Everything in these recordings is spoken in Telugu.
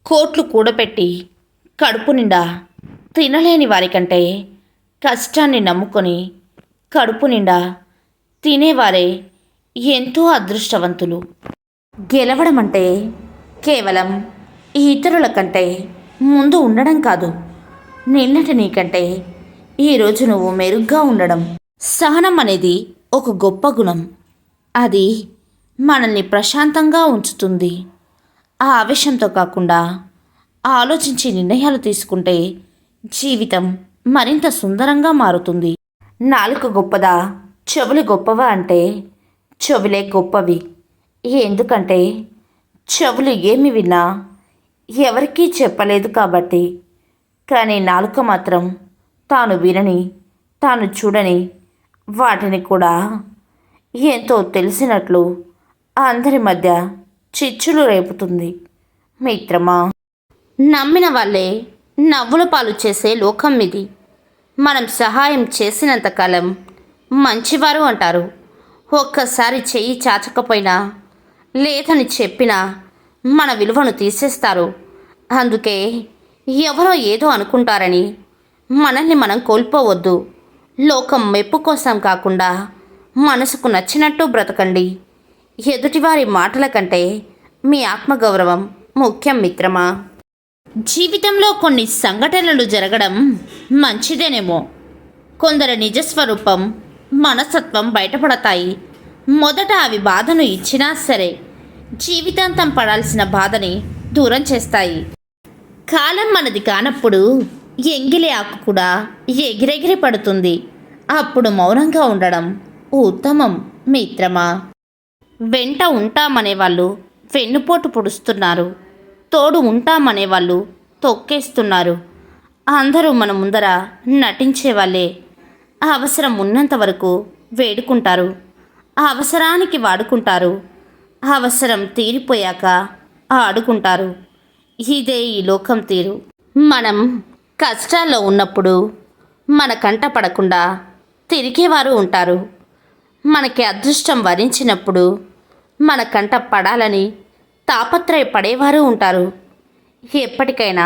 కోట్లు కూడబెట్టి కడుపు నిండా తినలేని వారికంటే కష్టాన్ని నమ్ముకొని కడుపు నిండా తినేవారే ఎంతో అదృష్టవంతులు. గెలవడం అంటే కేవలం ఇతరుల కంటే ముందు ఉండడం కాదు, నిన్నటి నీకంటే ఈరోజు నువ్వు మెరుగ్గా ఉండడం. సహనం అనేది ఒక గొప్ప గుణం. అది మనల్ని ప్రశాంతంగా ఉంచుతుంది. ఆ ఆవేశంతో కాకుండా ఆలోచించి నిర్ణయాలు తీసుకుంటే జీవితం మరింత సుందరంగా మారుతుంది. నాలుక గొప్పదా, చెవులు గొప్పవా అంటే చెవులే గొప్పవి. ఎందుకంటే చెవులు ఏమి విన్నా ఎవరికీ చెప్పలేదు కాబట్టి. కానీ నాలుక మాత్రం తాను వినని, తాను చూడని వాటిని కూడా ఎంతో తెలిసినట్లు అందరి మధ్య చిచ్చులు రేపుతుంది. మిత్రమా, నమ్మిన వాళ్ళే నవ్వుల పాలు చేసే లోకం ఇది. మనం సహాయం చేసినంతకాలం మంచివారు అంటారు. ఒక్కసారి చెయ్యి చాచకపోయినా, లేదని చెప్పినా మన విలువను తీసేస్తారు. అందుకే ఎవరో ఏదో అనుకుంటారని మనల్ని మనం కోల్పోవద్దు. లోకం మెప్పు కోసం కాకుండా మనసుకు నచ్చినట్టు బ్రతకండి. ఎదుటివారి మాటల కంటే మీ ఆత్మగౌరవం ముఖ్యం మిత్రమా. జీవితంలో కొన్ని సంఘటనలు జరగడం మంచిదేనేమో. కొందరి నిజస్వరూపం, మనస్తత్వం బయటపడతాయి. మొదట అవి బాధను ఇచ్చినా సరే జీవితాంతం పడాల్సిన బాధని దూరం చేస్తాయి. కాలం మనది కానప్పుడు ఎంగిలి ఆకు కూడా ఎగిరెగిరి పడుతుంది. అప్పుడు మౌనంగా ఉండడం ఉత్తమం మిత్రమా. వెంట ఉంటామనేవాళ్ళు వెన్నుపోటు పొడుస్తున్నారు, తోడు ఉంటామనేవాళ్ళు తొక్కేస్తున్నారు. అందరూ మన ముందర నటించేవాళ్ళే. అవసరం ఉన్నంత వరకు వేడుకుంటారు, అవసరానికి వాడుకుంటారు, అవసరం తీరిపోయాక ఆడుకుంటారు. ఇదే ఈ లోకం తీరు. మనం కష్టాల్లో ఉన్నప్పుడు మన కంట పడకుండా తిరిగేవారు ఉంటారు. మనకి అదృష్టం వరించినప్పుడు మన కంట పడాలని తాపత్రయపడేవారు ఉంటారు. ఎప్పటికైనా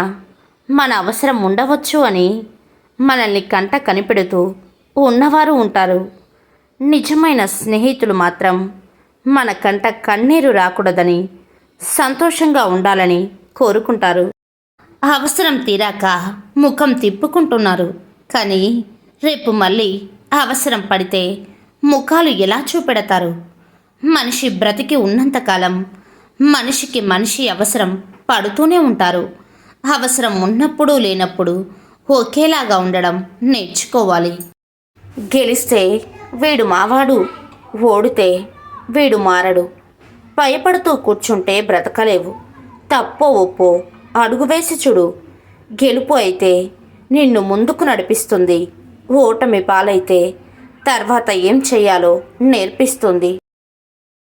మన అవసరం ఉండవచ్చు అని మనల్ని కంట కనిపెడుతూ ఉన్నవారు ఉంటారు. నిజమైన స్నేహితులు మాత్రం మన కంట కన్నీరు రాకూడదని, సంతోషంగా ఉండాలని కోరుకుంటారు. అవసరం తీరాక ముఖం తిప్పుకుంటున్నారు, కానీ రేపు మళ్ళీ అవసరం పడితే ముఖాలు ఎలా చూపెడతారు? మనిషి బ్రతికి ఉన్నంతకాలం మనిషికి మనిషి అవసరం పడుతూనే ఉంటారు. అవసరం ఉన్నప్పుడు లేనప్పుడు ఒకేలాగా ఉండడం నేర్చుకోవాలి. గెలిస్తే వీడు మావాడు, ఓడితే వీడు మారడు. భయపడుతూ కూర్చుంటే బ్రతకలేవు. తప్పో ఒప్పో అడుగు వేసి చూడు. గెలుపు అయితే నిన్ను ముందుకు నడిపిస్తుంది, ఓటమి పాలైతే తర్వాత ఏం చెయ్యాలో నేర్పిస్తుంది.